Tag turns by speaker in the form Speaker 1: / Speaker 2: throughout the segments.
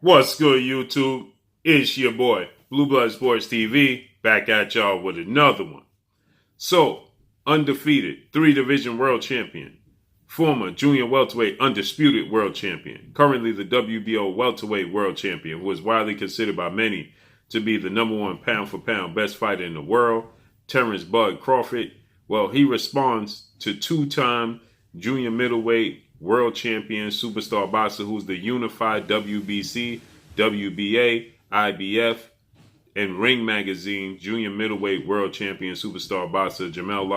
Speaker 1: What's good, YouTube? It's your boy, Blue Blood Sports TV, back at y'all with another one. So, undefeated, 3-division world champion, former junior welterweight undisputed world champion, currently the WBO welterweight world champion, who is widely considered by many to be the #1 pound-for-pound best fighter in the world, Terence "Bud" Crawford. Well, he responds to two-time junior middleweight world champion superstar boxer who's the unified WBC, WBA, IBF, and Ring Magazine junior middleweight world champion superstar boxer Jermell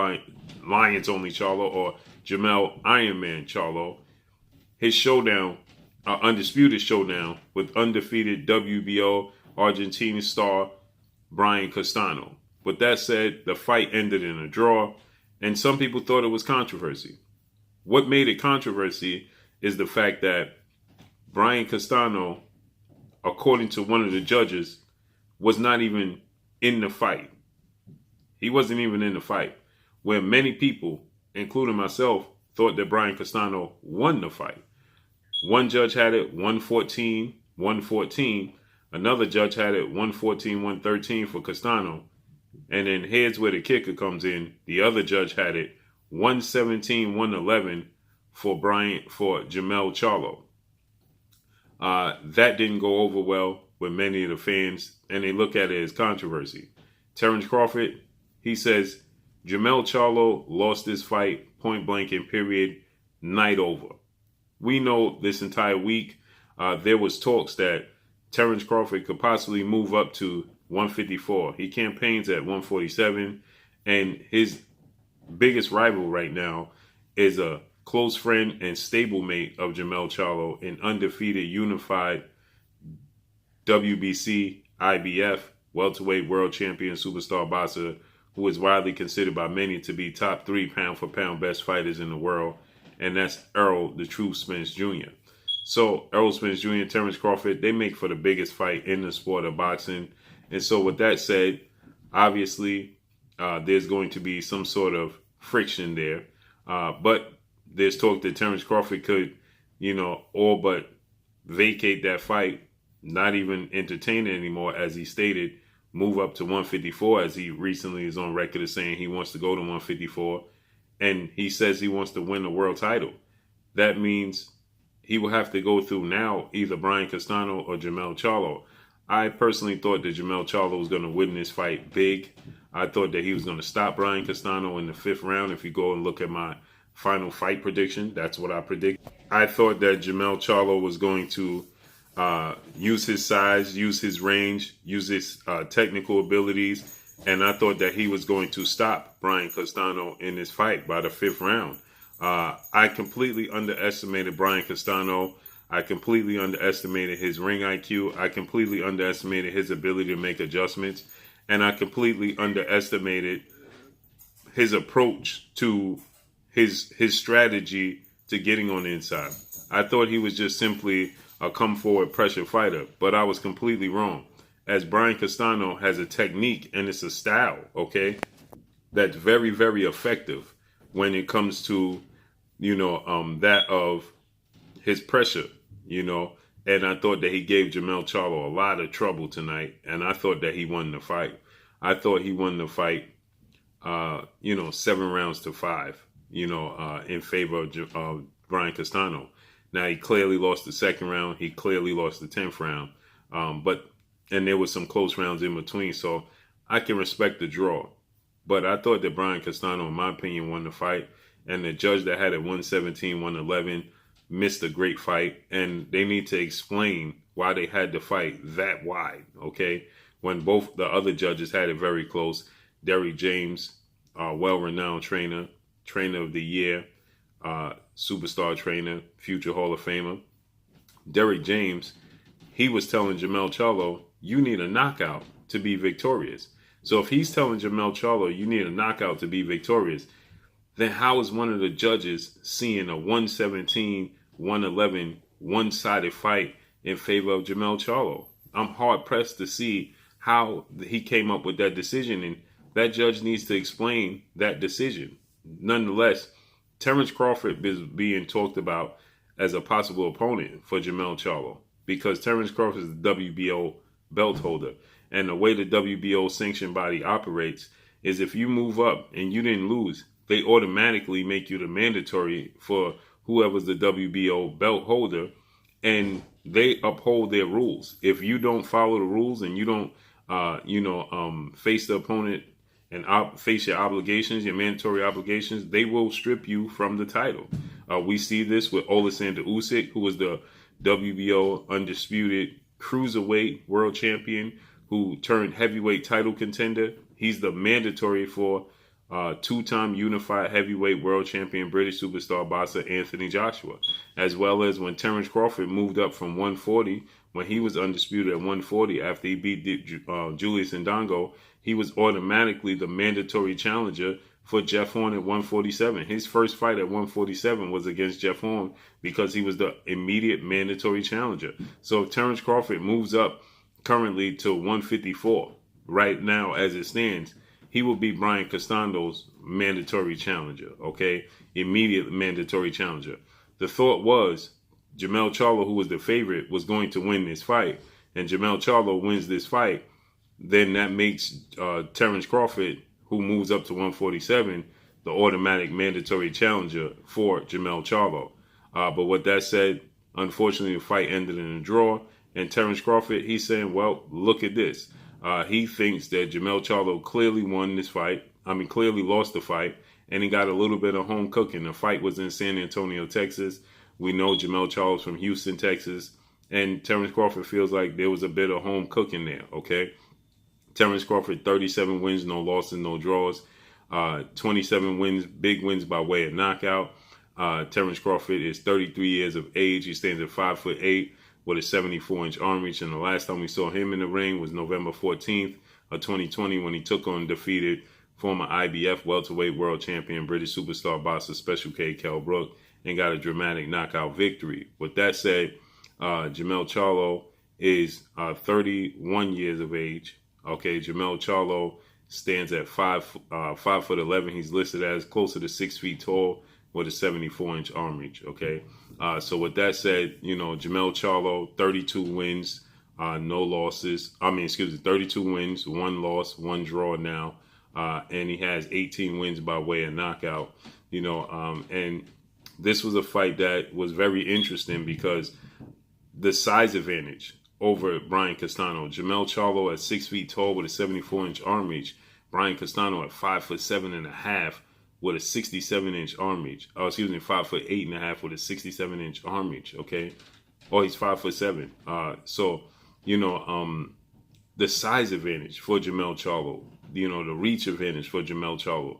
Speaker 1: Lions Only Charlo, or Jermell Iron Man Charlo. His showdown, undisputed showdown with undefeated WBO Argentina star Brian Castano. With that said, the fight ended in a draw, and some people thought it was controversy. What made it controversy is the fact that Brian Castano, according to one of the judges, was not even in the fight. He wasn't even in the fight, where many people, including myself, thought that Brian Castano won the fight. One judge had it 114-114. Another judge had it 114-113 for Castano. And then here's where the kicker comes in. The other judge had it 117-111 for Jermell Charlo. That didn't go over well with many of the fans, and they look at it as controversy. Terence Crawford, he says, Jermell Charlo lost this fight point blank and period, night over. We know this entire week there was talks that Terence Crawford could possibly move up to 154. He campaigns at 147, and his biggest rival right now is a close friend and stablemate of Jermell Charlo, an undefeated unified WBC, IBF, welterweight world champion superstar boxer who is widely considered by many to be top 3 pound-for-pound best fighters in the world, and that's Errol the Truth Spence Jr. So Errol Spence Jr. and Terence Crawford, they make for the biggest fight in the sport of boxing. And so with that said, obviously there's going to be some sort of friction there. But there's talk that Terence Crawford could, all but vacate that fight, not even entertain it anymore, as he stated, move up to 154, as he recently is on record as saying he wants to go to 154. And he says he wants to win the world title. That means he will have to go through now either Brian Castano or Jermell Charlo. I personally thought that Jermell Charlo was going to win this fight big. I thought that he was going to stop Brian Castano in the 5th round. If you go and look at my final fight prediction, that's what I predict. I thought that Jermell Charlo was going to use his size, use his range, use his technical abilities, and I thought that he was going to stop Brian Castano in this fight by the 5th round. I completely underestimated Brian Castano. I completely underestimated his ring IQ. I completely underestimated his ability to make adjustments. And I completely underestimated his approach to his strategy to getting on the inside. I thought he was just simply a come-forward pressure fighter, but I was completely wrong. As Brian Castano has a technique and it's a style, okay, that's very, very effective when it comes to, that of his pressure, and I thought that he gave Jermell Charlo a lot of trouble tonight, and I thought that he won the fight. I thought he won the fight, 7 rounds to 5, in favor of Brian Castano. Now, he clearly lost the 2nd round. He clearly lost the 10th round, and there was some close rounds in between, so I can respect the draw. But I thought that Brian Castano, in my opinion, won the fight, and the judge that had it 117-111 missed a great fight, and they need to explain why they had the fight that wide, okay? When both the other judges had it very close. Derrick James, well-renowned trainer of the year, superstar trainer, future Hall of Famer. Derrick James, he was telling Jermell Charlo, you need a knockout to be victorious. So if he's telling Jermell Charlo, you need a knockout to be victorious, then how is one of the judges seeing a 117-111 one-sided fight in favor of Jermell Charlo? I'm hard-pressed to see how he came up with that decision, and that judge needs to explain that decision. Nonetheless, Terence Crawford is being talked about as a possible opponent for Jermell Charlo. because Terence Crawford is the WBO belt holder. And the way the WBO sanctioned body operates is if you move up and you didn't lose, they automatically make you the mandatory for whoever's the WBO belt holder, and they uphold their rules. If you don't follow the rules and you don't, face the opponent and face your obligations, your mandatory obligations, they will strip you from the title. We see this with Alexander Usyk, who was the WBO undisputed cruiserweight world champion, who turned heavyweight title contender. He's the mandatory for two-time unified heavyweight world champion British superstar boxer Anthony Joshua, as well as when Terence Crawford moved up from 140, when he was undisputed at 140 after he beat Julius Ndongo, he was automatically the mandatory challenger for Jeff Horn at 147. His first fight at 147 was against Jeff Horn because he was the immediate mandatory challenger. So if Terence Crawford moves up currently to 154, right now as it stands, he will be Brian Castano's mandatory challenger, okay? Immediate mandatory challenger. The thought was Jermell Charlo, who was the favorite, was going to win this fight, and Jermell Charlo wins this fight, then that makes Terence Crawford, who moves up to 147, the automatic mandatory challenger for Jermell Charlo. But with that said, unfortunately, the fight ended in a draw, and Terence Crawford, he's saying, well, look at this. He thinks that Jermell Charlo clearly won this fight. Clearly lost the fight, and he got a little bit of home cooking. The fight was in San Antonio, Texas. We know Jermell Charlo's from Houston, Texas, and Terence Crawford feels like there was a bit of home cooking there, okay? Terence Crawford, 37 wins, no losses, no draws. 27 wins, big wins by way of knockout. Terence Crawford is 33 years of age. He stands at 5'8", with a 74-inch arm reach, and the last time we saw him in the ring was November 14th of 2020 when he took on defeated former IBF welterweight world champion British superstar boxer Special K Kell Brook and got a dramatic knockout victory. With that said, Jermell Charlo is 31 years of age. Okay, Jermell Charlo stands at 5'11". He's listed as closer to 6 feet tall with a 74-inch arm reach. Okay. So with that said, Jermell Charlo, 32 wins, no losses. 32 wins, 1 loss, 1 draw now. And he has 18 wins by way of knockout, and this was a fight that was very interesting because the size advantage over Brian Castano. Jermell Charlo at 6 feet tall with a 74-inch arm reach. Brian Castano at 5'7.5" with a 67-inch arm reach. 5'8.5" with a 67-inch arm reach. Okay, he's 5'7". The size advantage for Jermell Charlo. The reach advantage for Jermell Charlo.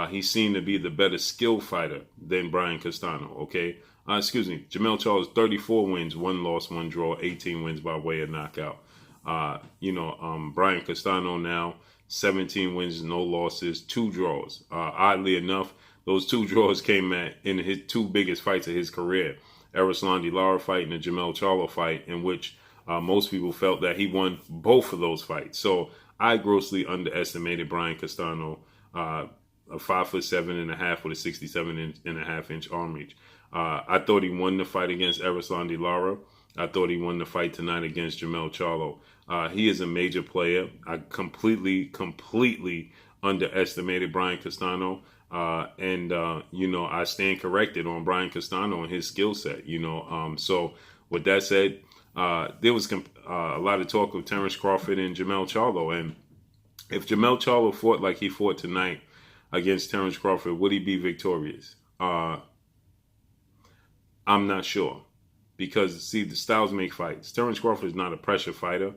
Speaker 1: He seemed to be the better skill fighter than Brian Castano. Okay. Jermell Charlo, 34 wins, 1 loss, 1 draw, 18 wins by way of knockout. Brian Castano now, 17 wins, no losses, 2 draws. Oddly enough, those 2 draws came in his 2 biggest fights of his career. Erislandy Lara fight and the Jermell Charlo fight, in which most people felt that he won both of those fights. So I grossly underestimated Brian Castano, a 5'7.5" with a 67.5-inch arm reach. I thought he won the fight against Erislandy Lara. I thought he won the fight tonight against Jermell Charlo. He is a major player. I completely underestimated Brian Castano. I stand corrected on Brian Castano and his skill set. So with that said, there was a lot of talk of Terence Crawford and Jermell Charlo. And if Jermell Charlo fought like he fought tonight against Terence Crawford, would he be victorious? I'm not sure. Because, the styles make fights. Terence Crawford is not a pressure fighter,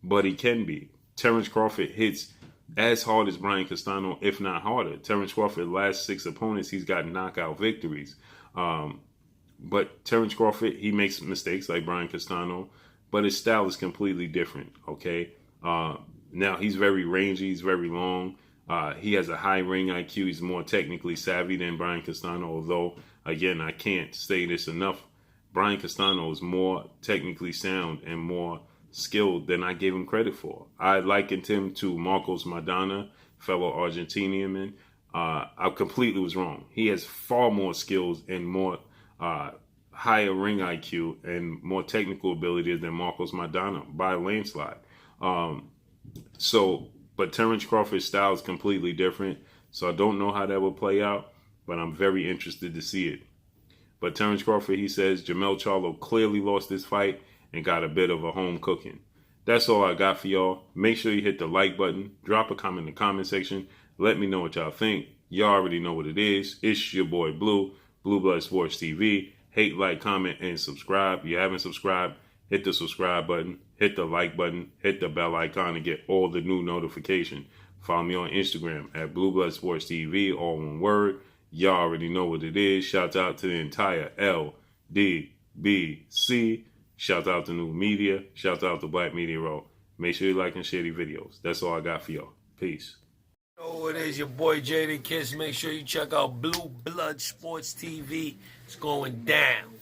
Speaker 1: but he can be. Terence Crawford hits as hard as Brian Castano, if not harder. Terence Crawford's last 6 opponents, he's got knockout victories. But Terence Crawford, he makes mistakes like Brian Castano, but his style is completely different, okay? Now, he's very rangy, he's very long. He has a high ring IQ. He's more technically savvy than Brian Castano, although, again, I can't say this enough. Brian Castano is more technically sound and more skilled than I gave him credit for. I likened him to Marcos Maidana, fellow Argentinian. I completely was wrong. He has far more skills and more higher ring IQ and more technical ability than Marcos Maidana by a landslide. But Terence Crawford's style is completely different, so I don't know how that will play out, but I'm very interested to see it. But Terence Crawford, he says Jermell Charlo clearly lost this fight and got a bit of a home cooking. That's all I got for y'all. Make sure you hit the like button, drop a comment in the comment section, let me know what y'all think. Y'all already know what it is. It's your boy Blue, Blue Blood Sports TV. Hate, like, comment, and subscribe. If you haven't subscribed, hit the subscribe button, hit the like button, hit the bell icon to get all the new notifications. Follow me on Instagram at Blue Blood Sports TV, all one word. Y'all already know what it is. Shout out to the entire LDBC. Shout out to New Media. Shout out to Black Media Row. Make sure you like and share these videos. That's all I got for y'all. Peace.
Speaker 2: Oh, it is your boy Jaden Kiss. Make sure you check out Blue Blood Sports TV. It's going down.